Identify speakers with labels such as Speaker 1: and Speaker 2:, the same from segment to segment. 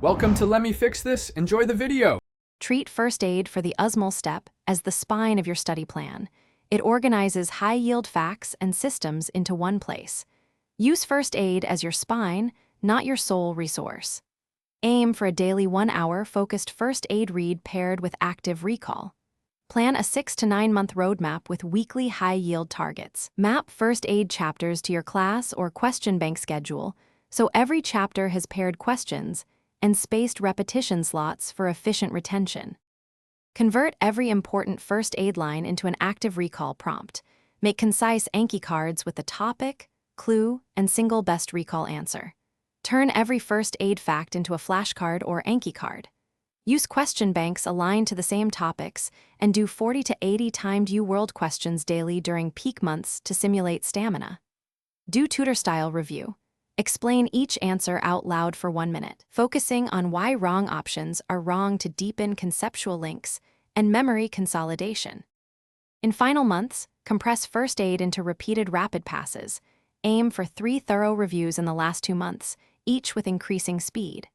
Speaker 1: Welcome to Let Me Fix This. Enjoy the video.
Speaker 2: Treat First Aid for the USMLE Step as the spine of your study plan. It organizes high-yield facts and systems into one place. Use First Aid as your spine, not your sole resource. Aim for a daily 1-hour focused First Aid read paired with active recall. Plan a 6 to 9 month roadmap with weekly high-yield targets. Map First Aid chapters to your class or question bank schedule, so every chapter has paired questions and spaced repetition slots for efficient retention. Convert every important First Aid line into an active recall prompt. Make concise Anki cards with the topic, clue, and single best recall answer. Turn every First Aid fact into a flashcard or Anki card. Use question banks aligned to the same topics and do 40 to 80 timed U-World questions daily during peak months to simulate stamina. Do tutor-style review. Explain each answer out loud for 1 minute, focusing on why wrong options are wrong to deepen conceptual links and memory consolidation. In final months, compress First Aid into repeated rapid passes. Aim for 3 thorough reviews in the last 2 months, each with increasing speed.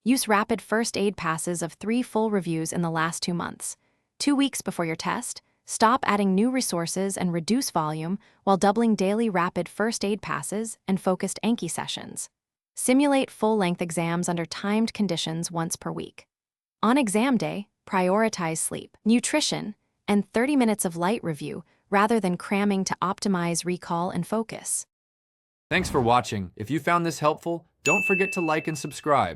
Speaker 2: Use rapid First Aid passes of 3 full reviews in the last 2 months. 2 weeks before your test, stop adding new resources and reduce volume while doubling daily rapid First Aid passes and focused Anki sessions. Simulate full-length exams under timed conditions once per week. On exam day, prioritize sleep, nutrition, and 30 minutes of light review rather than cramming to optimize recall and focus.
Speaker 1: Thanks for watching. If you found this helpful, don't forget to like and subscribe.